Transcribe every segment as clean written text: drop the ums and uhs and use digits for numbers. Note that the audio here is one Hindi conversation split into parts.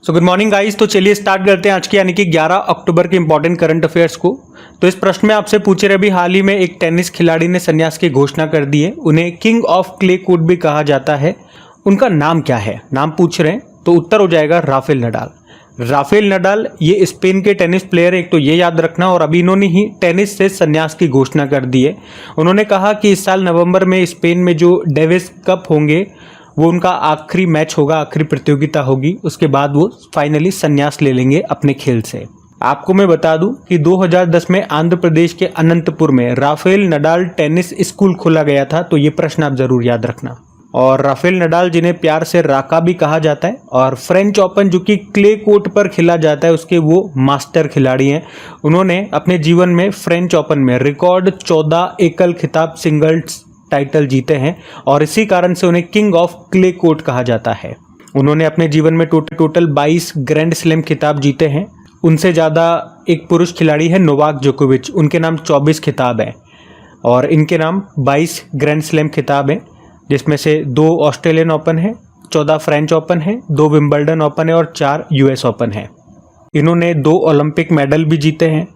So good morning guys. तो चलिए स्टार्ट करते हैं आज की यानी कि 11 अक्टूबर के इंपॉर्टेंट करंट अफेयर्स को। तो इस प्रश्न में आपसे पूछ रहे, अभी हाल ही में एक टेनिस खिलाड़ी ने संन्यास की घोषणा कर दी है। उन्हें किंग ऑफ क्ले कोर्ट भी कहा जाता है। उनका नाम क्या है, नाम पूछ रहे हैं। तो उत्तर हो जाएगा राफेल नडाल। राफेल नडाल ये स्पेन के टेनिस प्लेयर है, एक तो ये याद रखना। और अभी इन्होंने ही टेनिस से संन्यास की घोषणा कर दी है। उन्होंने कहा कि इस साल नवंबर में स्पेन में जो डेविस कप होंगे वो उनका आखिरी मैच होगा, आखिरी प्रतियोगिता होगी। उसके बाद वो फाइनली संन्यास ले लेंगे अपने खेल से। आपको मैं बता दूं कि 2010 में आंध्र प्रदेश के अनंतपुर में राफेल नडाल टेनिस स्कूल खोला गया था। तो ये प्रश्न आप जरूर याद रखना। और राफेल नडाल जिन्हें प्यार से राका भी कहा जाता है, और फ्रेंच ओपन जो कि क्ले कोर्ट पर खेला जाता है उसके वो मास्टर खिलाड़ी हैं। उन्होंने अपने जीवन में फ्रेंच ओपन में रिकॉर्ड 14 एकल खिताब सिंगल्स टाइटल जीते हैं, और इसी कारण से उन्हें किंग ऑफ क्ले कोर्ट कहा जाता है। उन्होंने अपने जीवन में टोटल 22 ग्रैंड स्लैम खिताब जीते हैं। उनसे ज़्यादा एक पुरुष खिलाड़ी है नोवाक जोकोविच, उनके नाम 24 खिताब हैं, और इनके नाम 22 ग्रैंड स्लैम खिताब हैं, जिसमें से 2 ऑस्ट्रेलियन ओपन है, 14 फ्रेंच ओपन है, 2 विंबलडन ओपन है और 4 यूएस ओपन है। इन्होंने 2 ओलंपिक मेडल भी जीते हैं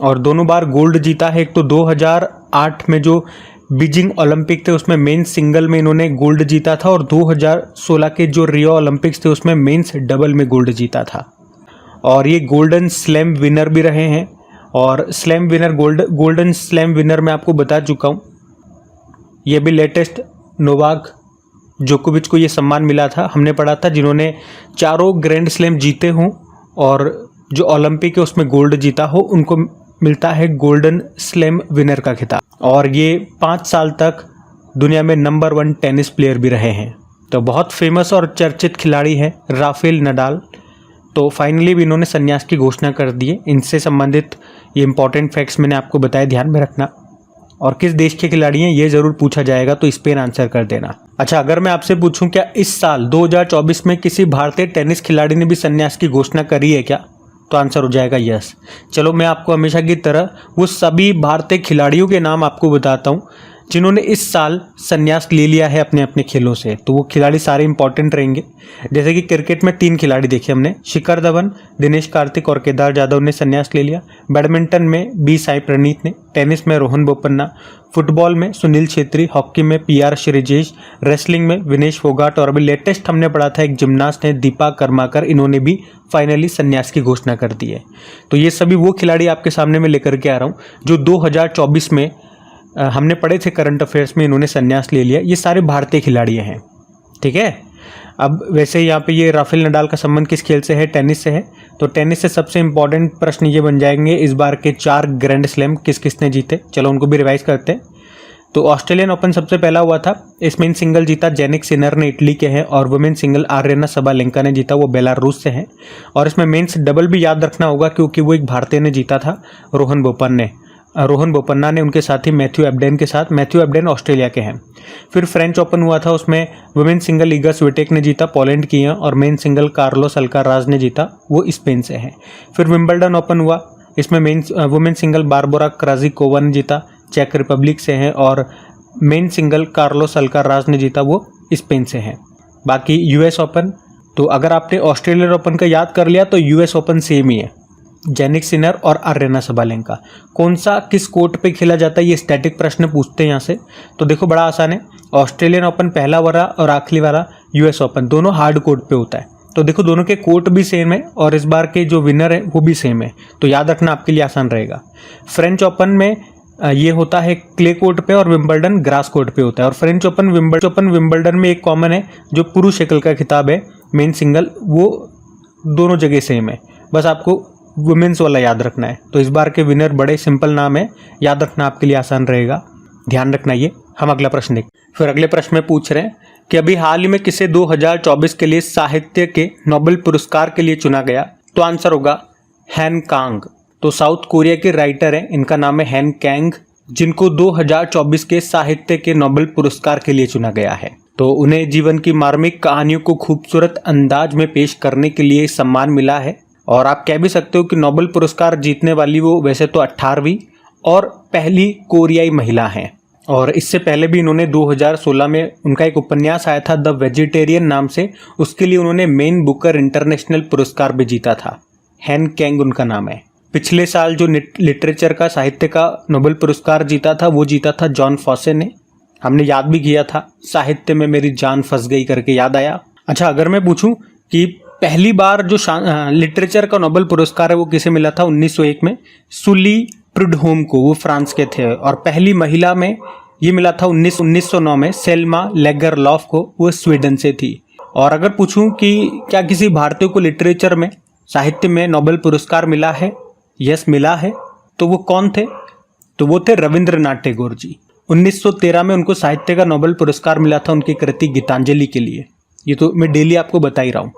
और दोनों बार गोल्ड जीता है। एक तो 2008 में जो बीजिंग ओलंपिक थे उसमें मेंस सिंगल में इन्होंने गोल्ड जीता था, और 2016 के जो रियो ओलंपिक्स थे उसमें मेंस डबल में गोल्ड जीता था। और ये गोल्डन स्लैम विनर भी रहे हैं। और slam winner golden slam winner मैं आपको बता चुका हूँ। ये भी लेटेस्ट नोवाक जोकोविच को ये सम्मान मिला था, हमने पढ़ा था, जिन्होंने चारों ग्रैंड स्लैम जीते हों और जो ओलंपिक है उसमें गोल्ड जीता हो, उनको मिलता है गोल्डन स्लैम विनर का खिताब। और ये 5 साल तक दुनिया में नंबर 1 टेनिस प्लेयर भी रहे हैं। तो बहुत फेमस और चर्चित खिलाड़ी है राफेल नडाल। तो फाइनली भी इन्होंने संन्यास की घोषणा कर दी है। इनसे संबंधित ये इंपॉर्टेंट फैक्ट्स मैंने आपको बताया, ध्यान में रखना। और किस देश के खिलाड़ी हैं ये ज़रूर पूछा जाएगा, तो इस पर आंसर कर देना। अच्छा, अगर मैं आपसे पूछूं क्या इस साल 2024 में किसी भारतीय टेनिस खिलाड़ी ने भी संन्यास की घोषणा करी है क्या, तो आंसर हो जाएगा यस। चलो मैं आपको हमेशा की तरह वो सभी भारतीय खिलाड़ियों के नाम आपको बताता हूँ जिन्होंने इस साल संन्यास ले लिया है अपने अपने खेलों से। तो वो खिलाड़ी सारे इंपॉर्टेंट रहेंगे। जैसे कि क्रिकेट में 3 खिलाड़ी देखे हमने, शिखर धवन, दिनेश कार्तिक और केदार जाधव ने संन्यास ले लिया। बैडमिंटन में बी साई प्रणीत ने, टेनिस में रोहन बोपन्ना, फुटबॉल में सुनील छेत्री, हॉकी में PR श्रीजेश, रेसलिंग में विनेश फोगाट, और अभी लेटेस्ट हमने पढ़ा था एक जिम्नास्ट है दीपा कर्माकर, इन्होंने भी फाइनली संन्यास की घोषणा कर दी है। तो ये सभी वो खिलाड़ी आपके सामने मैं लेकर के आ रहा हूँ जो 2024 में हमने पढ़े थे करंट अफेयर्स में, इन्होंने संन्यास ले लिया। ये सारे भारतीय खिलाड़ी हैं, ठीक है। अब वैसे यहाँ पे ये राफेल नडाल का संबंध किस खेल से है, टेनिस से है। तो टेनिस से सबसे इंपॉर्टेंट प्रश्न ये बन जाएंगे, इस बार के 4 ग्रैंड स्लैम किस किसने जीते। चलो उनको भी रिवाइज करते हैं। तो ऑस्ट्रेलियन ओपन सबसे पहला हुआ था, इसमें सिंगल जीता जेनिक सिनर ने, इटली के हैं, और वुमेन सिंगल आर्यना सबालेंका ने जीता, वो बेलारूस से हैं। और इसमें मेंस डबल भी याद रखना होगा क्योंकि वो एक भारतीय ने जीता था, रोहन बोपन्ना ने, उनके साथ ही मैथ्यू एब्डेन के साथ। मैथ्यू एब्डेन ऑस्ट्रेलिया के हैं। फिर फ्रेंच ओपन हुआ था, उसमें वुमेन सिंगल ईगा स्विटेक ने जीता, पोलैंड की हैं, और मेन सिंगल कार्लोस अल्काराज ने जीता, वो स्पेन से हैं। फिर विंबलडन ओपन हुआ, इसमें वुमेन सिंगल बारबोरा क्राजिकोवा ने जीता, चेक रिपब्लिक से हैं, और मेन सिंगल कार्लोस अल्काराज ने जीता, वो स्पेन से हैं। बाकी यूएस ओपन, तो अगर आपने ऑस्ट्रेलियन ओपन का याद कर लिया तो यूएस ओपन सेम ही है, जेनिक सिनर और आर्यना सबालेंका। कौन सा किस कोर्ट पे खेला जाता है, ये स्टैटिक प्रश्न पूछते हैं यहाँ से। तो देखो बड़ा आसान है, ऑस्ट्रेलियन ओपन पहला वाला और आखिरी वाला यूएस ओपन दोनों हार्ड कोर्ट पे होता है। तो देखो दोनों के कोर्ट भी सेम है और इस बार के जो विनर है वो भी सेम है, तो याद रखना आपके लिए आसान रहेगा। फ्रेंच ओपन में ये होता है क्ले कोर्ट पे और विंबलडन ग्रास कोर्ट पे होता है। और फ्रेंच ओपन विंबलडन में एक कॉमन है, जो पुरुष एकल का खिताब है मेन सिंगल, वो दोनों जगह सेम है, बस आपको वुमेन्स वाला याद रखना है। तो इस बार के विनर बड़े सिंपल नाम है, याद रखना आपके लिए आसान रहेगा, ध्यान रखना ये। हम अगला प्रश्न देखें। फिर अगले प्रश्न में पूछ रहे हैं कि अभी हाल ही में किसे 2024 के लिए साहित्य के नोबेल पुरस्कार के लिए चुना गया, तो आंसर होगा हैन कांग। तो साउथ कोरिया के राइटर हैं, इनका नाम है हैन कैंग, जिनको 2024 के साहित्य के नोबेल पुरस्कार के लिए चुना गया है। तो उन्हें जीवन की मार्मिक कहानियों को खूबसूरत अंदाज में पेश करने के लिए सम्मान मिला है। और आप कह भी सकते हो कि नोबेल पुरस्कार जीतने वाली वो वैसे तो 18वीं और पहली कोरियाई महिला हैं। और इससे पहले भी इन्होंने 2016 में उनका एक उपन्यास आया था द वेजिटेरियन नाम से, उसके लिए उन्होंने मेन बुकर इंटरनेशनल पुरस्कार भी जीता था। हैन कैंग उनका नाम है। पिछले साल जो लिटरेचर का, साहित्य का नोबेल पुरस्कार जीता था वो जीता था जॉन फॉसे ने। हमने याद भी किया था, साहित्य में मेरी जान फंस गई करके याद आया। अच्छा, अगर मैं पूछूं कि पहली बार जो लिटरेचर का नोबेल पुरस्कार है वो किसे मिला था 1901 में, सुली प्रुडहोम को, वो फ्रांस के थे। और पहली महिला में ये मिला था 1909 में सेल्मा लेगरलॉफ को, वो स्वीडन से थी। और अगर पूछूं कि क्या किसी भारतीय को लिटरेचर में, साहित्य में नोबेल पुरस्कार मिला है, यस मिला है, तो वो कौन थे? तो वो थे रविंद्रनाथ टैगोर जी। 1913 में उनको साहित्य का नोबेल पुरस्कार मिला था उनकी कृति गीतांजलि के लिए। ये तो मैं डेली आपको बता ही रहा हूँ।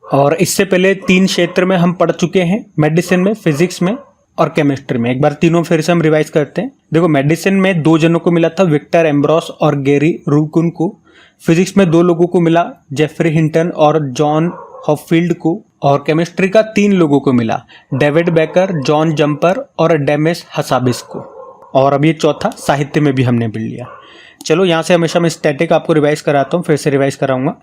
और इससे पहले 3 क्षेत्र में हम पढ़ चुके हैं, मेडिसिन में, फिजिक्स में और केमिस्ट्री में। एक बार तीनों फिर से हम रिवाइज करते हैं। देखो, मेडिसिन में 2 जनों को मिला था, विक्टर एम्ब्रोस और गैरी रूकुन को। फिजिक्स में 2 लोगों को मिला, जेफरी हिंटन और जॉन हॉपफील्ड को। और केमिस्ट्री का 3 लोगों को मिला, डेविड बेकर, जॉन जंपर और डेमिस हसाबिस को। और अब ये चौथा साहित्य में भी हमने पढ़ लिया। चलो, यहाँ से हमेशा मैं स्टैटिक आपको रिवाइज कराता हूँ, फिर से रिवाइज कराऊंगा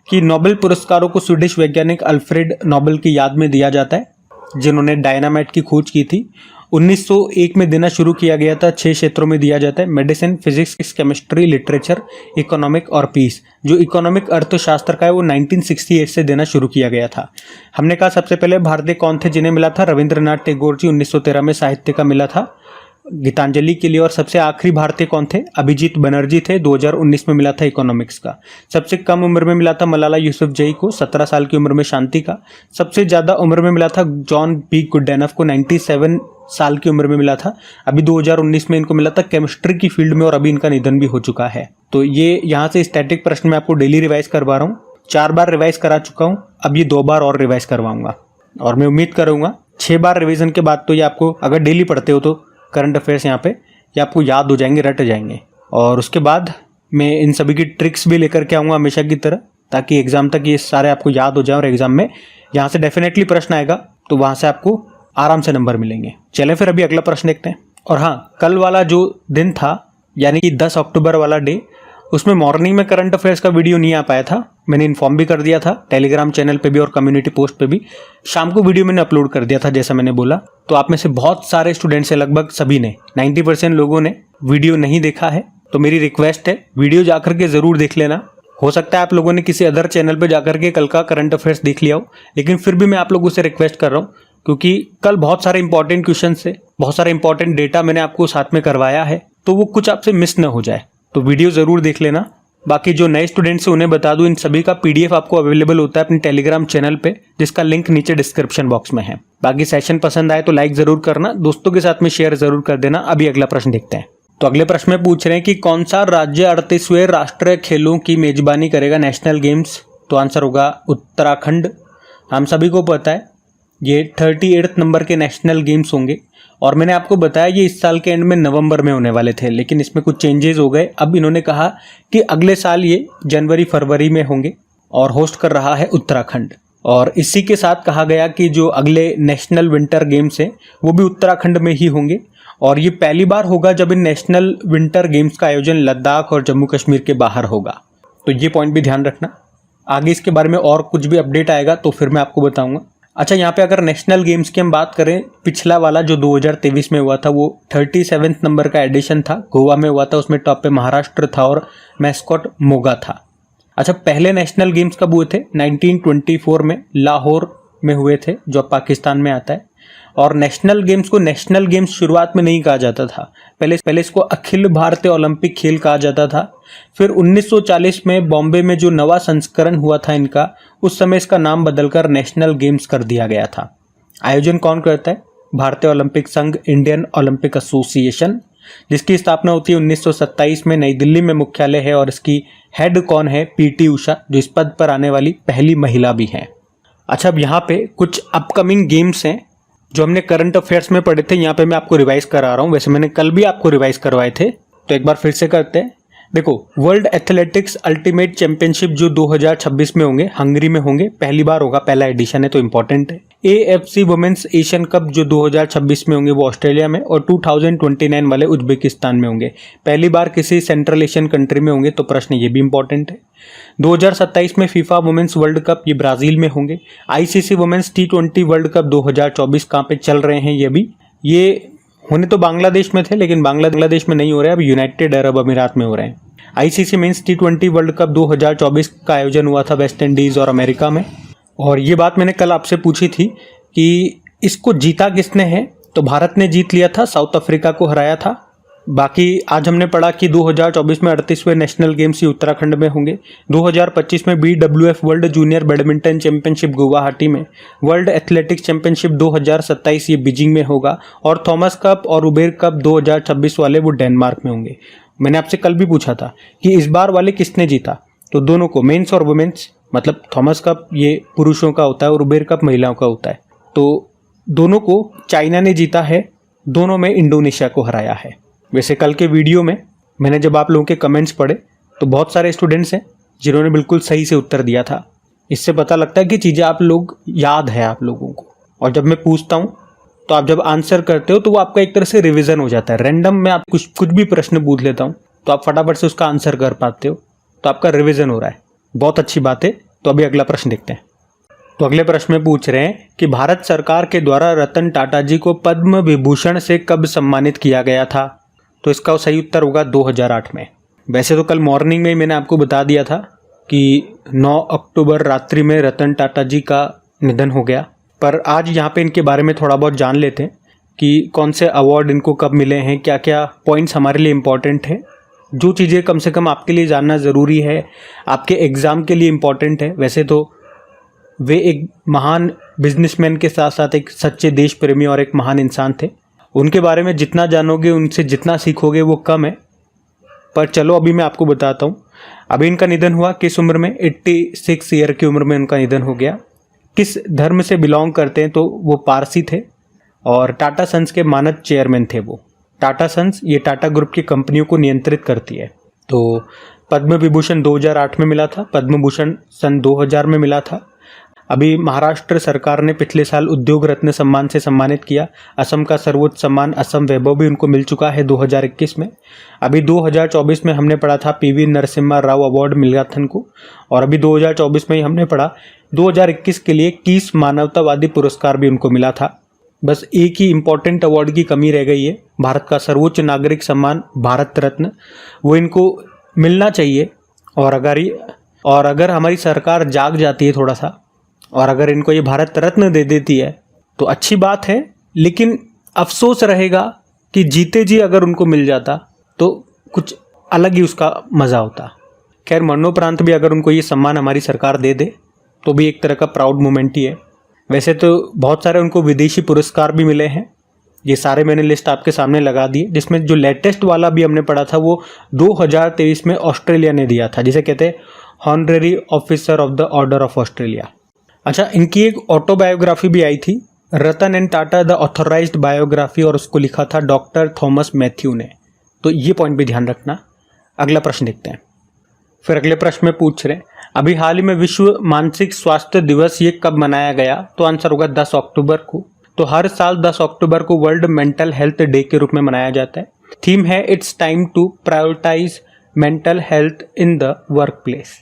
कि नोबेल पुरस्कारों को स्वीडिश वैज्ञानिक अल्फ्रेड नोबेल की याद में दिया जाता है, जिन्होंने डायनामाइट की खोज की थी। 1901 में देना शुरू किया गया था। 6 क्षेत्रों में दिया जाता है, medicine, physics, chemistry, literature, economic और पीस। जो इकोनॉमिक अर्थशास्त्र का है वो 1968 से देना शुरू किया गया था। हमने कहा सबसे पहले भारतीय कौन थे जिन्हें मिला था, रविंद्रनाथ टैगोर जी, 1913 में साहित्य का मिला था गीतांजलि के लिए। और सबसे आखिरी भारतीय कौन थे, अभिजीत बनर्जी थे, 2019 में मिला था इकोनॉमिक्स का। सबसे कम उम्र में मिला था मलाला यूसुफजई को, 17 साल की उम्र में शांति का। सबसे ज़्यादा उम्र में मिला था जॉन बी गुडएनफ को, 97 साल की उम्र में मिला था। अभी 2019 में इनको मिला था केमिस्ट्री की फील्ड में, और अभी इनका निधन भी हो चुका है। तो ये यहाँ से स्टैटिक प्रश्न मैं आपको डेली रिवाइज करवा रहा हूँ। 4 बार रिवाइज करा चुका हूँ, अब ये 2 बार और रिवाइज करवाऊंगा। और मैं उम्मीद करूँगा 6 बार रिविजन के बाद तो ये आपको, अगर डेली पढ़ते हो तो करंट अफेयर्स यहाँ पे, ये आपको याद हो जाएंगे, रट जाएंगे। और उसके बाद मैं इन सभी की ट्रिक्स भी लेकर के आऊँगा हमेशा की तरह, ताकि एग्जाम तक ये सारे आपको याद हो जाए। और एग्जाम में यहाँ से डेफिनेटली प्रश्न आएगा, तो वहाँ से आपको आराम से नंबर मिलेंगे। चलें फिर अभी अगला प्रश्न देखते हैं। और हाँ, कल वाला जो दिन था, यानी कि 10 अक्टूबर वाला डे, उसमें मॉर्निंग में करंट अफेयर्स का वीडियो नहीं आ पाया था। मैंने इन्फॉर्म भी कर दिया था टेलीग्राम चैनल पे भी और कम्युनिटी पोस्ट पे भी। शाम को वीडियो मैंने अपलोड कर दिया था जैसा मैंने बोला। तो आप में से बहुत सारे स्टूडेंट्स हैं, लगभग सभी ने, 90% लोगों ने वीडियो नहीं देखा है। तो मेरी रिक्वेस्ट है, वीडियो जाकर के ज़रूर देख लेना। हो सकता है आप लोगों ने किसी अदर चैनल पर जाकर के कल का करंट अफेयर्स देख लिया हो, लेकिन फिर भी मैं आप लोगों से रिक्वेस्ट कर रहा हूँ, क्योंकि कल बहुत सारे इंपॉर्टेंट क्वेश्चन से, बहुत सारे इंपॉर्टेंट डेटा मैंने आपको साथ में करवाया है, तो वो कुछ आपसे मिस न हो जाए। तो वीडियो ज़रूर देख लेना। बाकी जो नए स्टूडेंट्स हैं उन्हें बता दूं, इन सभी का PDF आपको अवेलेबल होता है अपने टेलीग्राम चैनल पे, जिसका लिंक नीचे डिस्क्रिप्शन बॉक्स में है। बाकी सेशन पसंद आए तो लाइक ज़रूर करना, दोस्तों के साथ में शेयर ज़रूर कर देना। अभी अगला प्रश्न देखते हैं। तो अगले प्रश्न में पूछ रहे हैं कि कौन सा राज्य 38वें राष्ट्रीय खेलों की मेजबानी करेगा, नेशनल गेम्स? तो आंसर होगा उत्तराखंड। हम सभी को पता है ये 38 नंबर के नेशनल गेम्स होंगे, और मैंने आपको बताया ये इस साल के एंड में नवंबर में होने वाले थे, लेकिन इसमें कुछ चेंजेस हो गए। अब इन्होंने कहा कि अगले साल ये जनवरी फरवरी में होंगे, और होस्ट कर रहा है उत्तराखंड। और इसी के साथ कहा गया कि जो अगले नेशनल विंटर गेम्स हैं वो भी उत्तराखंड में ही होंगे, और ये पहली बार होगा जब इन नेशनल विंटर गेम्स का आयोजन लद्दाख और जम्मू कश्मीर के बाहर होगा। तो ये पॉइंट भी ध्यान रखना। आगे इसके बारे में और कुछ भी अपडेट आएगा तो फिर मैं आपको बताऊंगा। अच्छा, यहाँ पे अगर नेशनल गेम्स की हम बात करें, पिछला वाला जो 2023 में हुआ था वो 37 नंबर का एडिशन था, गोवा में हुआ था। उसमें टॉप पे महाराष्ट्र था और मैस्कॉट मोगा था। अच्छा, पहले नेशनल गेम्स कब हुए थे? 1924 में लाहौर में हुए थे, जो पाकिस्तान में आता है। और नेशनल गेम्स को नेशनल गेम्स शुरुआत में नहीं कहा जाता था, पहले इसको अखिल भारतीय ओलंपिक खेल कहा जाता था। फिर 1940 में बॉम्बे में जो नवा संस्करण हुआ था इनका, उस समय इसका नाम बदलकर नेशनल गेम्स कर दिया गया था। आयोजन कौन करता है? भारतीय ओलंपिक संघ, इंडियन ओलंपिक एसोसिएशन, जिसकी स्थापना होती है 1927 में, नई दिल्ली में मुख्यालय है। और इसकी हेड कौन है? PT उषा, जो इस पद पर आने वाली पहली महिला भी हैं। अच्छा, अब यहाँ पे कुछ अपकमिंग गेम्स हैं जो हमने करंट अफेयर्स में पढ़े थे, यहाँ पे मैं आपको रिवाइज करा रहा हूँ। वैसे मैंने कल भी आपको रिवाइज करवाए थे, तो एक बार फिर से करते हैं। देखो, वर्ल्ड एथलेटिक्स अल्टीमेट चैंपियनशिप जो 2026 में होंगे, हंगरी में होंगे, पहली बार होगा, पहला एडिशन है तो इंपॉर्टेंट है। AFC वुमेन्स एशियन कप जो 2026 में होंगे वो ऑस्ट्रेलिया में, और 2029 वाले उज्बेकिस्तान में होंगे। पहली बार किसी सेंट्रल एशियन कंट्री में होंगे, तो प्रश्न ये भी इंपॉर्टेंट है। 2027 में फीफा वुमेन्स वर्ल्ड कप ये ब्राज़ील में होंगे। ICC women's T20 world cup 2024 कहाँ पे चल रहे हैं, ये होने तो बांग्लादेश में थे, लेकिन बांग्लादेश में नहीं हो रहे, अब यूनाइटेड अरब अमीरात में हो रहे हैं। ICC mains T20 world cup 2024 का आयोजन हुआ था वेस्ट इंडीज़ और अमेरिका में। और ये बात मैंने कल आपसे पूछी थी कि इसको जीता किसने है, तो भारत ने जीत लिया था, साउथ अफ्रीका को हराया था। बाकी आज हमने पढ़ा कि 2024 में 38वें नेशनल गेम्स ही उत्तराखंड में होंगे। 2025 में BWF world junior badminton championship Guwahati में, वर्ल्ड एथलेटिक्स चैंपियनशिप 2027 ये बीजिंग में होगा, और थॉमस कप और उबेर कप 2026 वाले वो डेनमार्क में होंगे। मैंने आपसे कल भी पूछा था कि इस बार वाले किसने जीता, तो दोनों को, मेंस और वुमेन्स, मतलब थॉमस कप ये पुरुषों का होता है और उबेर कप महिलाओं का होता है, तो दोनों को चाइना ने जीता है, दोनों में इंडोनेशिया को हराया है। वैसे कल के वीडियो में मैंने जब आप लोगों के कमेंट्स पढ़े तो बहुत सारे स्टूडेंट्स हैं जिन्होंने बिल्कुल सही से उत्तर दिया था। इससे पता लगता है कि चीज़ें आप लोग याद है आप लोगों को, और जब मैं पूछता हूँ तो आप जब आंसर करते हो तो वो आपका एक तरह से रिवीजन हो जाता है। रैंडम में आप कुछ भी प्रश्न पूछ लेता हूँ तो आप फटाफट से उसका आंसर कर पाते हो, तो आपका रिवीजन हो रहा है, बहुत अच्छी बात है। तो अभी अगला प्रश्न देखते हैं। तो अगले प्रश्न में पूछ रहे हैं कि भारत सरकार के द्वारा रतन टाटा जी को पद्म विभूषण से कब सम्मानित किया गया था, तो इसका सही उत्तर होगा 2008 में। वैसे तो कल मॉर्निंग में ही मैंने आपको बता दिया था कि 9 अक्टूबर रात्रि में रतन टाटा जी का निधन हो गया, पर आज यहाँ पे इनके बारे में थोड़ा बहुत जान लेते हैं कि कौन से अवार्ड इनको कब मिले हैं, क्या क्या पॉइंट्स हमारे लिए इम्पॉर्टेंट हैं, जो चीज़ें कम से कम आपके लिए जानना ज़रूरी है, आपके एग्ज़ाम के लिए इम्पॉर्टेंट है। वैसे तो वे एक महान बिजनेसमैन के साथ साथ एक सच्चे देश प्रेमी और एक महान इंसान थे। उनके बारे में जितना जानोगे, उनसे जितना सीखोगे वो कम है, पर चलो अभी मैं आपको बताता हूँ। अभी इनका निधन हुआ किस उम्र में, 86 ईयर की उम्र में उनका निधन हो गया। किस धर्म से बिलोंग करते हैं, तो वो पारसी थे और टाटा सन्स के मानद चेयरमैन थे वो। टाटा सन्स ये टाटा ग्रुप की कंपनियों को नियंत्रित करती है। तो पद्म विभूषण 2008 में मिला था, पद्म भूषण सन 2000 में मिला था। अभी महाराष्ट्र सरकार ने पिछले साल उद्योग रत्न सम्मान से सम्मानित किया। असम का सर्वोच्च सम्मान असम वैभव भी उनको मिल चुका है 2021 में। अभी 2024 में हमने पढ़ा था PV नरसिम्हा राव अवार्ड मिलगाथन को, और अभी 2024 में ही हमने पढ़ा 2021 के लिए कीस मानवतावादी पुरस्कार भी उनको मिला था। बस एक ही इम्पॉर्टेंट अवार्ड की कमी रह गई है, भारत का सर्वोच्च नागरिक सम्मान भारत रत्न, वो इनको मिलना चाहिए। और अगर हमारी सरकार जाग जाती है थोड़ा सा, और अगर इनको ये भारत रत्न दे देती है तो अच्छी बात है, लेकिन अफसोस रहेगा कि जीते जी अगर उनको मिल जाता तो कुछ अलग ही उसका मज़ा होता। खैर, मरणोपरांत भी अगर उनको ये सम्मान हमारी सरकार दे दे तो भी एक तरह का प्राउड मोमेंट ही है। वैसे तो बहुत सारे उनको विदेशी पुरस्कार भी मिले हैं, ये सारे मैंने लिस्ट आपके सामने लगा दी, जिसमें जो लेटेस्ट वाला भी हमने पढ़ा था वो 2023 में ऑस्ट्रेलिया ने दिया था, जिसे कहते हैं honorary officer of the order of Australia. अच्छा, इनकी एक ऑटोबायोग्राफी भी आई थी, Ratan and Tata the authorised biography, और उसको लिखा था डॉक्टर थॉमस मैथ्यू ने, तो ये पॉइंट भी ध्यान रखना। अगला प्रश्न देखते हैं। फिर अगले प्रश्न में पूछ रहे हैं अभी हाल ही में विश्व मानसिक स्वास्थ्य दिवस ये कब मनाया गया, तो आंसर होगा 10 अक्टूबर को। तो हर साल 10 अक्टूबर को वर्ल्ड मेंटल हेल्थ डे के रूप में मनाया जाता है। थीम है it's time to prioritize mental health in the workplace.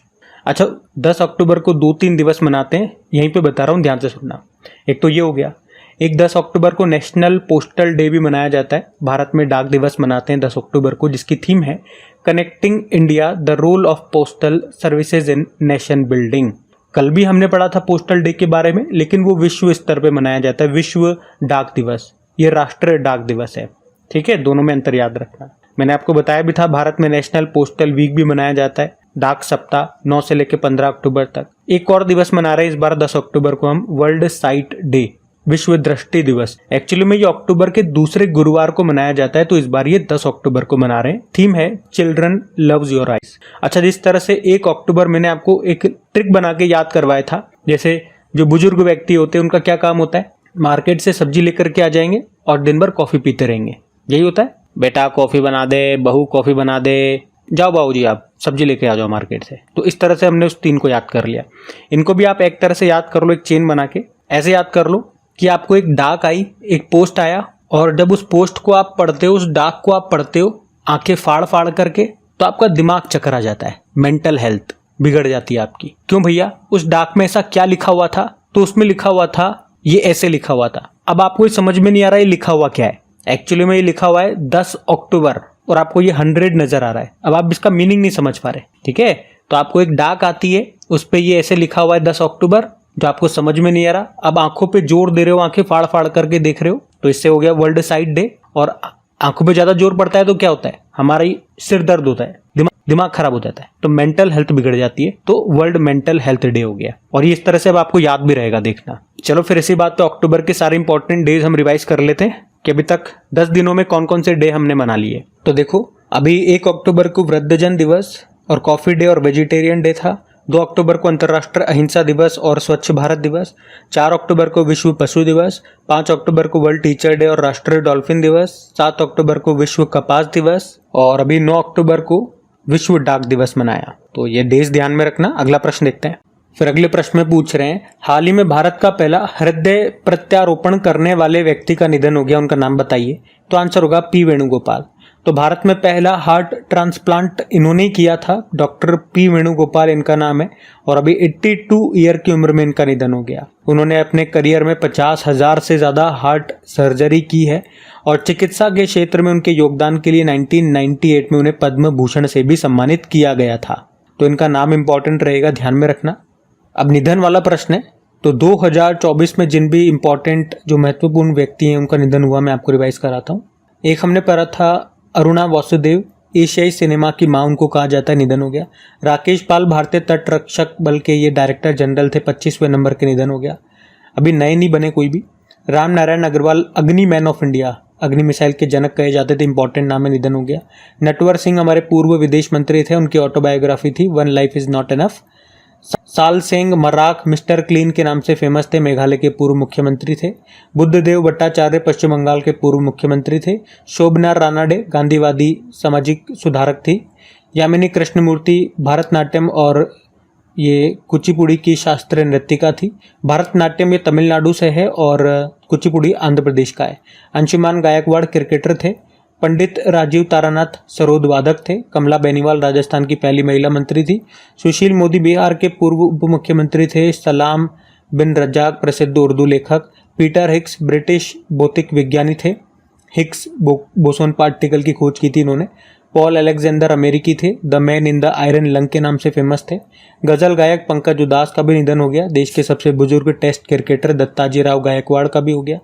अच्छा, 10 अक्टूबर को 2-3 दिवस मनाते हैं, यहीं पे बता रहा हूँ, ध्यान से सुनना। एक तो ये हो गया, एक 10 अक्टूबर को नेशनल पोस्टल डे भी मनाया जाता है। भारत में डाक दिवस मनाते हैं 10 अक्टूबर को, जिसकी थीम है connecting India the role of postal services in nation building. कल भी हमने पढ़ा था पोस्टल डे के बारे में, लेकिन वो विश्व स्तर पे मनाया जाता है, विश्व डाक दिवस, ये राष्ट्रीय डाक दिवस है। ठीक है, दोनों में अंतर याद रखना। मैंने आपको बताया भी था भारत में नेशनल पोस्टल वीक भी मनाया जाता है, डाक सप्ताह 9 से लेकर 15 अक्टूबर तक। एक और दिवस मना रहे हैं इस बार 10 अक्टूबर को हम, वर्ल्ड साइट डे, विश्व दृष्टि दिवस। एक्चुअली में ये अक्टूबर के दूसरे गुरुवार को मनाया जाता है, तो इस बार ये 10 अक्टूबर को मना रहे हैं। थीम है चिल्ड्रन लव्स योर आइज। अच्छा, जिस तरह से 1 अक्टूबर मैंने आपको एक ट्रिक बना के याद करवाया था, जैसे जो बुजुर्ग व्यक्ति होते हैं उनका क्या काम होता है, मार्केट से सब्जी लेकर के आ जाएंगे और दिन भर कॉफी पीते रहेंगे, यही होता है। बेटा कॉफी बना दे, बहू कॉफी बना दे, जाओ बाबूजी आप सब्जी लेके आ जाओ मार्केट से। तो इस तरह से हमने उस 3 को याद कर लिया। इनको भी आप एक तरह से याद कर लो, एक चेन बना के। ऐसे याद कर लो कि आपको एक डाक आई, एक पोस्ट आया, और जब उस पोस्ट को आप पढ़ते हो, उस डाक को आप पढ़ते हो आंखें फाड़ फाड़ करके, तो आपका दिमाग चक्कर आ जाता है, मेंटल हेल्थ बिगड़ जाती है आपकी। क्यों भैया? उस डाक में ऐसा क्या लिखा हुआ था? तो उसमें लिखा हुआ था, ये ऐसे लिखा हुआ था। अब आपको ये समझ में नहीं आ रहा है ये लिखा हुआ क्या है। एक्चुअली में ये लिखा हुआ है 10 अक्टूबर और आपको ये 100 नजर आ रहा है। अब आप इसका मीनिंग नहीं समझ पा रहे, ठीक है? तो आपको एक डाक आती है, उस पर ये ऐसे लिखा हुआ है 10 अक्टूबर, जो आपको समझ में नहीं आ रहा। अब आंखों पे जोर दे रहे हो, आंखें फाड़ फाड़ करके देख रहे हो, तो इससे हो गया वर्ल्ड साइट डे। और आंखों पे ज्यादा जोर पड़ता है तो क्या होता है? हमारा सिर दर्द होता है, दिमाग खराब हो जाता है, तो मेंटल हेल्थ बिगड़ जाती है। तो वर्ल्ड मेंटल हेल्थ डे हो गया, और ये इस तरह से अब आपको याद भी रहेगा, देखना। चलो फिर इसी बात पे अक्टूबर के सारे इंपॉर्टेंट डेज हम रिवाइज कर लेते हैं कि अभी तक 10 दिनों में कौन कौन से डे हमने मना लिए। तो देखो, अभी 1 अक्टूबर को वृद्धजन दिवस और कॉफी डे और वेजिटेरियन डे था। 2 अक्टूबर को अंतर्राष्ट्रीय अहिंसा दिवस और स्वच्छ भारत दिवस। 4 अक्टूबर को विश्व पशु दिवस। 5 अक्टूबर को वर्ल्ड टीचर डे और राष्ट्रीय डॉल्फिन दिवस। 7 अक्टूबर को विश्व कपास दिवस, और अभी 9 अक्टूबर को विश्व डाक दिवस मनाया। तो ये डेज ध्यान में रखना। अगला प्रश्न देखते हैं। फिर अगले प्रश्न में पूछ रहे हैं, हाल ही में भारत का पहला हृदय प्रत्यारोपण करने वाले व्यक्ति का निधन हो गया, उनका नाम बताइए। तो आंसर होगा पी वेणुगोपाल। तो भारत में पहला हार्ट ट्रांसप्लांट इन्होंने ही किया था, डॉक्टर पी वेणुगोपाल इनका नाम है, और अभी 82 ईयर की उम्र में इनका निधन हो गया। उन्होंने अपने करियर में 50,000 से ज़्यादा हार्ट सर्जरी की है, और चिकित्सा के क्षेत्र में उनके योगदान के लिए 1998 में उन्हें पद्म भूषण से भी सम्मानित किया गया था। तो इनका नाम इंपॉर्टेंट रहेगा, ध्यान में रखना। अब निधन वाला प्रश्न है, तो 2024 में जिन भी इंपॉर्टेंट जो महत्वपूर्ण व्यक्ति हैं उनका निधन हुआ, मैं आपको रिवाइज कराता हूँ। एक हमने पढ़ा था अरुणा वासुदेव, एशियाई सिनेमा की मां उनको कहा जाता है, निधन हो गया। राकेश पाल भारतीय तट रक्षक बल के ये डायरेक्टर जनरल थे, 25वें नंबर के, निधन हो गया। अभी नए नहीं बने कोई भी। राम नारायण अग्रवाल, अग्नि मैन ऑफ इंडिया, अग्नि मिसाइल के जनक कहे जाते थे, इंपॉर्टेंट नाम है, निधन हो गया। नटवर सिंह हमारे पूर्व विदेश मंत्री थे, उनकी ऑटोबायोग्राफी थी one life is not enough. साल सेंग मराक मिस्टर क्लीन के नाम से फेमस थे, मेघालय के पूर्व मुख्यमंत्री थे। बुद्धदेव भट्टाचार्य पश्चिम बंगाल के पूर्व मुख्यमंत्री थे। शोभना रानाडे गांधीवादी सामाजिक सुधारक थी। यामिनी कृष्णमूर्ति भरतनाट्यम और ये कुचिपुड़ी की शास्त्रीय नृत्यिका थी। भरतनाट्यम ये तमिलनाडु से है और कुचिपुड़ी आंध्र प्रदेश का है। अंशुमान गायकवाड़ क्रिकेटर थे। पंडित राजीव तारानाथ सरोद वादक थे। कमला बेनीवाल राजस्थान की पहली महिला मंत्री थी। सुशील मोदी बिहार के पूर्व उप मुख्यमंत्री थे। सलाम बिन रजाक प्रसिद्ध उर्दू लेखक। पीटर हिक्स ब्रिटिश भौतिक विज्ञानी थे। हिक्स बोसोन पार्टिकल की खोज की थी इन्होंने। पॉल अलेक्जेंडर अमेरिकी थे, the man in the iron lung के नाम से फेमस थे। गजल गायक पंकज उदास का भी निधन हो गया। देश के सबसे बुजुर्ग टेस्ट क्रिकेटर दत्ताजी राव गायकवाड़ का भी हो गया।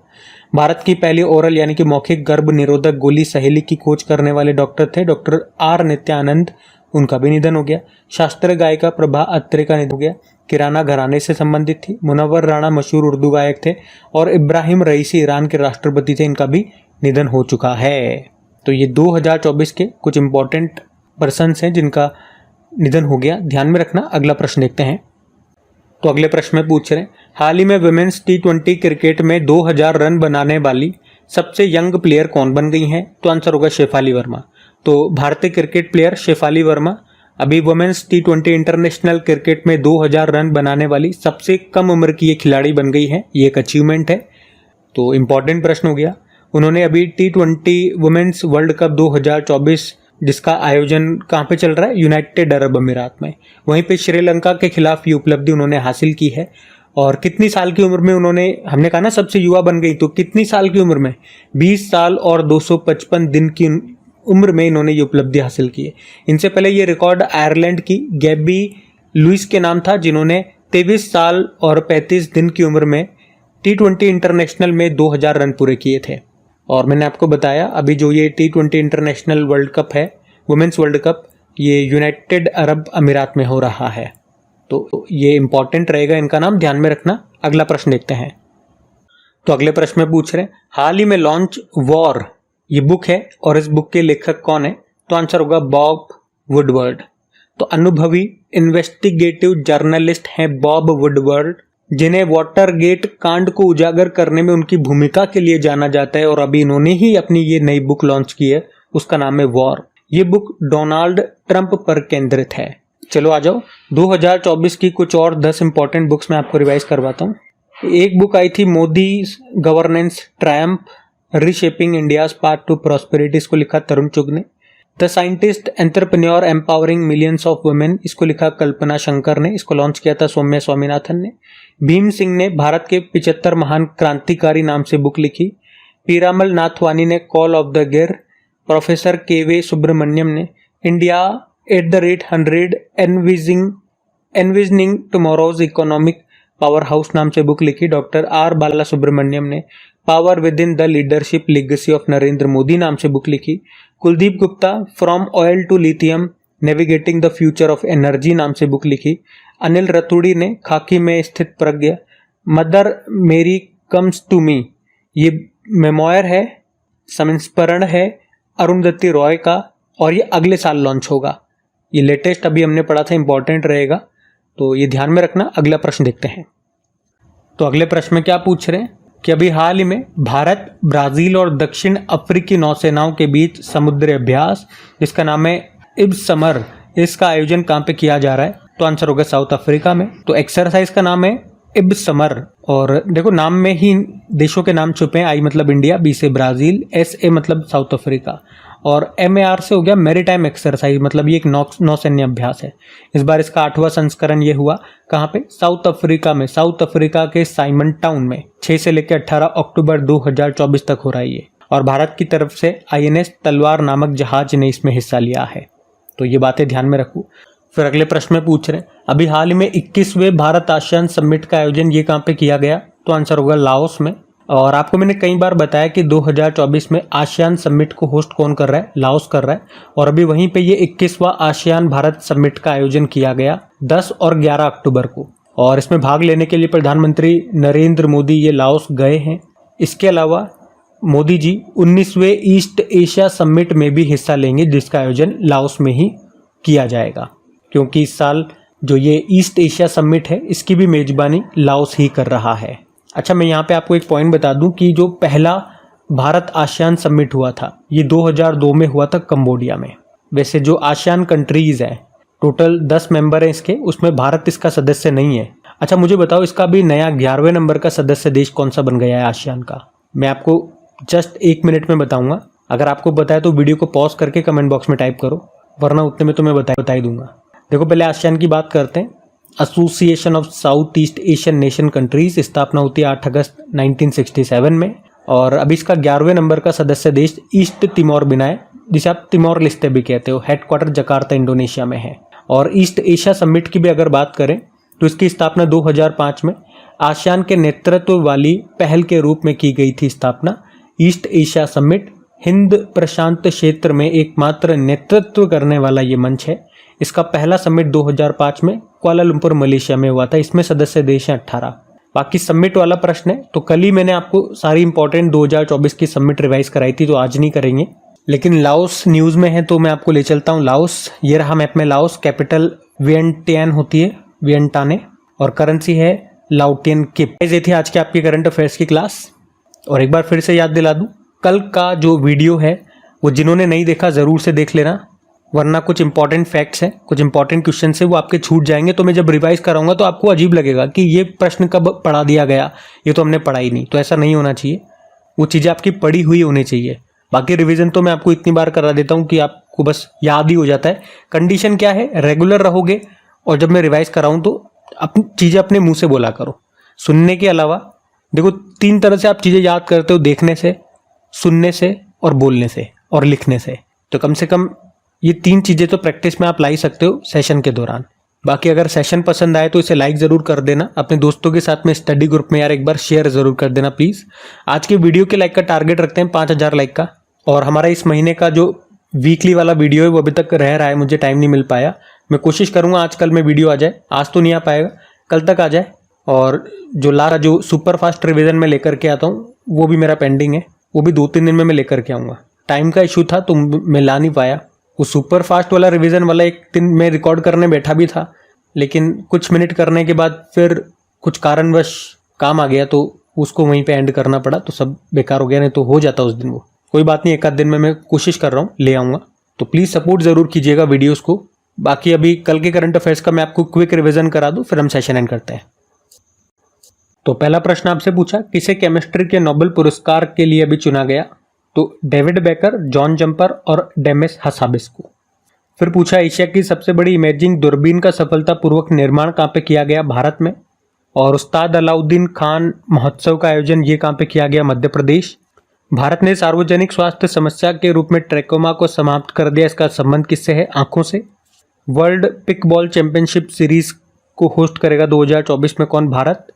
भारत की पहली ओरल यानी कि मौखिक गर्भ निरोधक गोली सहेली की खोज करने वाले डॉक्टर थे डॉक्टर आर नित्यानंद, उनका भी निधन हो गया। शास्त्रीय गायिका प्रभा अत्रे का निधन हो गया, किराना घराने से संबंधित थी। मुनव्वर राणा मशहूर उर्दू गायक थे और इब्राहिम रईसी ईरान के राष्ट्रपति थे, इनका भी निधन हो चुका है। तो ये 2024 के कुछ इंपॉर्टेंट पर्सन्स हैं जिनका निधन हो गया, ध्यान में रखना। अगला प्रश्न देखते हैं। तो अगले प्रश्न में पूछ रहे हैं, हाल ही में वुमेन्स T20 क्रिकेट में 2000 रन बनाने वाली सबसे यंग प्लेयर कौन बन गई हैं? तो आंसर होगा शेफाली वर्मा। तो भारतीय क्रिकेट प्लेयर शेफाली वर्मा अभी वुमेन्स T20 इंटरनेशनल क्रिकेट में 2000 रन बनाने वाली सबसे कम उम्र की ये खिलाड़ी बन गई हैं। ये एक अचीवमेंट है, तो इंपॉर्टेंट प्रश्न हो गया। उन्होंने अभी T20 वुमेन्स वर्ल्ड कप 2024 जिसका आयोजन कहाँ पे चल रहा है, यूनाइटेड अरब अमीरात में, वहीं पे श्रीलंका के खिलाफ ये उपलब्धि उन्होंने हासिल की है। और कितनी साल की उम्र में उन्होंने, हमने कहा ना सबसे युवा बन गई, तो कितनी साल की उम्र में? 20 साल और 255 दिन की उम्र में इन्होंने ये उपलब्धि हासिल की है। इनसे पहले ये रिकॉर्ड आयरलैंड की गैबी लुइस के नाम था, जिन्होंने 23 साल और 35 दिन की उम्र में T20 इंटरनेशनल में 2000 रन पूरे किए थे। और मैंने आपको बताया अभी जो ये T20 इंटरनेशनल वर्ल्ड कप है, वुमेन्स वर्ल्ड कप, ये यूनाइटेड अरब अमीरात में हो रहा है, तो ये इंपॉर्टेंट रहेगा, इनका नाम ध्यान में रखना। अगला प्रश्न देखते हैं। तो अगले प्रश्न में पूछ रहे हैं, हाल ही में लॉन्च वॉर ये बुक है और इस बुक के लेखक कौन है? तो आंसर होगा बॉब वुडवर्ड। तो अनुभवी इन्वेस्टिगेटिव जर्नलिस्ट हैं बॉब वुडवर्ड, जिन्हें वाटरगेट कांड को उजागर करने में उनकी भूमिका के लिए जाना जाता है, और अभी इन्होंने ही अपनी ये नई बुक लॉन्च की है, उसका नाम है वॉर। ये बुक डोनाल्ड ट्रंप पर केंद्रित है। चलो आ जाओ, 2024 की कुछ और 10 इंपॉर्टेंट बुक्स मैं आपको रिवाइज करवाता हूँ। एक बुक आई थी Modi governance triumph reshaping India's path to prosperity, इसको लिखा तरुण चुग ने। The scientist entrepreneur empowering millions of women, इसको लिखा कल्पना शंकर ने, इसको लॉन्च किया था सौम्या स्वामीनाथन ने। भीम सिंह ने भारत के 75 महान क्रांतिकारी नाम से बुक लिखी। पीरामल नाथवानी ने call of the Gir. Professor K Subramaniam ने India @100 envisioning tomorrow's economic powerhouse नाम से बुक लिखी। डॉक्टर आर बाला सुब्रमण्यम ने power within the leadership legacy of Narendra Modi नाम से बुक लिखी। Kuldeep Gupta from oil to lithium navigating the future of energy नाम से बुक लिखी। अनिल रतूड़ी ने खाकी में स्थित प्रज्ञा मदर मेरी कम्स टू मी, ये मेमोयर है, संस्मरण है अरुंधति रॉय का, और ये अगले साल लॉन्च होगा। ये लेटेस्ट अभी हमने पढ़ा था, इंपॉर्टेंट रहेगा, तो ये ध्यान में रखना। अगला प्रश्न देखते हैं। तो अगले प्रश्न में क्या पूछ रहे हैं कि अभी हाल ही में भारत, ब्राजील और दक्षिण अफ्रीकी नौसेनाओं के बीच समुद्री अभ्यास जिसका नाम है इब्स समर, इसका आयोजन कहाँ पे किया जा रहा है? तो आंसर होगा साउथ अफ्रीका में। तो एक्सरसाइज का नाम है इब्स समर, और देखो नाम में ही देशों के नाम छुपे हैं। आई मतलब इंडिया, बी से ब्राजील, SA मतलब साउथ अफ्रीका, और MAR से हो गया मैरीटाइम एक्सरसाइज, मतलब ये एक नौसैन्य अभ्यास है। इस बार इसका 8वां संस्करण ये हुआ कहाँ पे? साउथ अफ्रीका में, साउथ अफ्रीका के साइमन टाउन में 6 से लेकर 18 अक्टूबर 2024 तक हो रहा है ये। और भारत की तरफ से INS तलवार नामक जहाज ने इसमें हिस्सा लिया है। तो ये बातें ध्यान में रखो। फिर अगले प्रश्न में पूछ रहे हैं अभी हाल ही में 21वें भारत आसियान समिट का आयोजन ये कहाँ पे किया गया? तो आंसर होगा लाओस में। और आपको मैंने कई बार बताया कि 2024 में आसियान समिट को होस्ट कौन कर रहा है? लाओस कर रहा है। और अभी वहीं पे ये 21वां आसियान भारत समिट का आयोजन किया गया 10 और 11 अक्टूबर को, और इसमें भाग लेने के लिए प्रधानमंत्री नरेंद्र मोदी ये लाओस गए हैं। इसके अलावा Modi ji 19वें east Asia summit में भी हिस्सा लेंगे, जिसका आयोजन लाओस में ही किया जाएगा, क्योंकि इस साल जो ये ईस्ट एशिया समिट है इसकी भी मेजबानी लाओस ही कर रहा है। अच्छा, मैं यहाँ पे आपको एक पॉइंट बता दूं कि जो पहला भारत आसियान समिट हुआ था ये 2002 में हुआ था कंबोडिया में। वैसे जो आसियान कंट्रीज है टोटल 10 मेंबर हैं इसके, उसमें भारत इसका सदस्य नहीं है। अच्छा मुझे बताओ इसका भी नया 11वें नंबर का सदस्य देश कौन सा बन गया है आसियान का? मैं आपको जस्ट 1 मिनट में बताऊंगा। अगर आपको बताया तो वीडियो को पॉज करके कमेंट बॉक्स में टाइप करो, वरना उतने में तो मैं बता ही दूंगा। देखो पहले आसियान की बात करते हैं। Association of south east Asian nation countries, स्थापना होती है 8 अगस्त 1967 में, और अभी इसका 11वें नंबर का सदस्य देश ईस्ट तिमोर बिना है, जिसे आप तिमोर लिस्ते भी कहते हो। हेडक्वार्टर जकार्ता इंडोनेशिया में है। और ईस्ट एशिया समिट की भी अगर बात करें तो इसकी स्थापना 2005 में आसियान के नेतृत्व वाली पहल के रूप में की गई थी स्थापना। ईस्ट एशिया समिट हिंद प्रशांत क्षेत्र में एकमात्र नेतृत्व करने वाला ये मंच है। इसका पहला समिट 2005 में कुआलालंपुर मलेशिया में हुआ था। इसमें सदस्य देश हैं 18। बाकी समिट वाला प्रश्न है तो कल ही मैंने आपको सारी इंपॉर्टेंट 2024 की समिट रिवाइज कराई थी, तो आज नहीं करेंगे। लेकिन लाओस न्यूज़ में है तो मैं आपको ले चलता हूँ लाओस। ये रहा मैप में लाओस। कैपिटल वियंटियान होती है, वियंटाने, और करेंसी है लाओटियन किप। ये थी आज के आपके करंट अफेयर्स की क्लास। और एक बार फिर से याद दिला दूँ, कल का जो वीडियो है वो जिन्होंने नहीं देखा ज़रूर से देख लेना, वरना कुछ इंपॉर्टेंट फैक्ट्स हैं, कुछ इंपॉर्टेंट क्वेश्चन है वो आपके छूट जाएंगे। तो मैं जब रिवाइज कराऊंगा तो आपको अजीब लगेगा कि ये प्रश्न कब पढ़ा दिया गया, ये तो हमने पढ़ा ही नहीं। तो ऐसा नहीं होना चाहिए, वो चीज़ें आपकी पढ़ी हुई होनी चाहिए। बाकी रिवीजन तो मैं आपको इतनी बार करा देता हूँ कि आपको बस याद ही हो जाता है। कंडीशन क्या है, रेगुलर रहोगे, और जब मैं रिवाइज कराऊँ तो अपनी चीज़ें अपने मुँह से बोला करो। सुनने के अलावा देखो 3 तरह से आप चीज़ें याद करते हो, देखने से, सुनने से और बोलने से और लिखने से। तो कम से कम ये 3 चीज़ें तो प्रैक्टिस में आप ला ही सकते हो सेशन के दौरान। बाकी अगर सेशन पसंद आए तो इसे लाइक ज़रूर कर देना, अपने दोस्तों के साथ में स्टडी ग्रुप में यार एक बार शेयर ज़रूर कर देना प्लीज़। आज के वीडियो के लाइक का टारगेट रखते हैं 5000 लाइक का, और हमारा इस महीने का जो वीकली वाला वीडियो है वो अभी तक रह रहा है, मुझे टाइम नहीं मिल पाया। मैं कोशिश करूँगा आज कल में वीडियो आ जाए, आज तो नहीं आ पाएगा, कल तक आ जाए। और जो सुपर फास्ट रिविज़न में लेकर के आता हूँ वो भी मेरा पेंडिंग है, वो भी 2-3 दिन में मैं लेकर के आऊँगा। टाइम का इशू था तो मैं ला नहीं पाया। वो सुपर फास्ट वाला रिवीजन वाला एक दिन मैं रिकॉर्ड करने बैठा भी था, लेकिन कुछ मिनट करने के बाद फिर कुछ कारणवश काम आ गया तो उसको वहीं पे एंड करना पड़ा, तो सब बेकार हो गया। नहीं तो हो जाता उस दिन वो। कोई बात नहीं, 1 आध दिन में मैं कोशिश कर रहा हूँ, ले आऊँगा। तो प्लीज़ सपोर्ट ज़रूर कीजिएगा वीडियोज़ को। बाकी अभी कल के करंट अफेयर्स का मैं आपको क्विक रिविजन करा दूँ, फिर हम सेशन एंड करते हैं। तो पहला प्रश्न आपसे पूछा, किसे केमिस्ट्री के नोबेल पुरस्कार के लिए अभी चुना गया? तो डेविड बेकर, जॉन जंपर और डेमिस हसाबिस को। फिर पूछा, एशिया की सबसे बड़ी इमेजिंग दूरबीन का सफलतापूर्वक निर्माण कहाँ पे किया गया? भारत में। और उस्ताद अलाउद्दीन खान महोत्सव का आयोजन ये कहाँ पे किया गया? मध्य प्रदेश। भारत ने सार्वजनिक स्वास्थ्य समस्या के रूप में ट्रैकोमा को समाप्त कर दिया, इसका संबंध किससे है? आंखों से। वर्ल्ड पिकबॉल चैंपियनशिप सीरीज को होस्ट करेगा 2024 में कौन? भारत।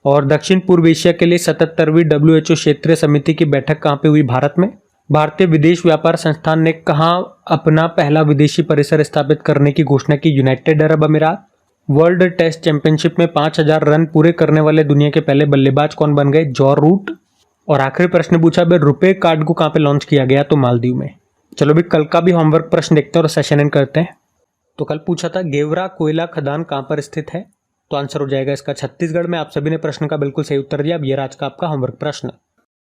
और दक्षिण पूर्व एशिया के लिए 77वीं WHO क्षेत्रीय समिति की बैठक कहाँ पे हुई? भारत में। भारतीय विदेश व्यापार संस्थान ने कहाँ अपना पहला विदेशी परिसर स्थापित करने की घोषणा की? यूनाइटेड अरब अमीरात। वर्ल्ड टेस्ट चैंपियनशिप में 5000 रन पूरे करने वाले दुनिया के पहले बल्लेबाज कौन बन गए? Joe Root. और आखिरी प्रश्न पूछा, भाई रुपए कार्ड को कहाँ पे लॉन्च किया गया? तो मालदीव में। चलो भी कल का भी होमवर्क प्रश्न देखते हैं और सेशन एंड करते हैं। तो कल पूछा था गेवरा कोयला खदान कहाँ पर स्थित है? तो आंसर हो जाएगा इसका छत्तीसगढ़ में। आप सभी ने प्रश्न का बिल्कुल सही उत्तर दिया। अब ये आज का आपका होमवर्क प्रश्न।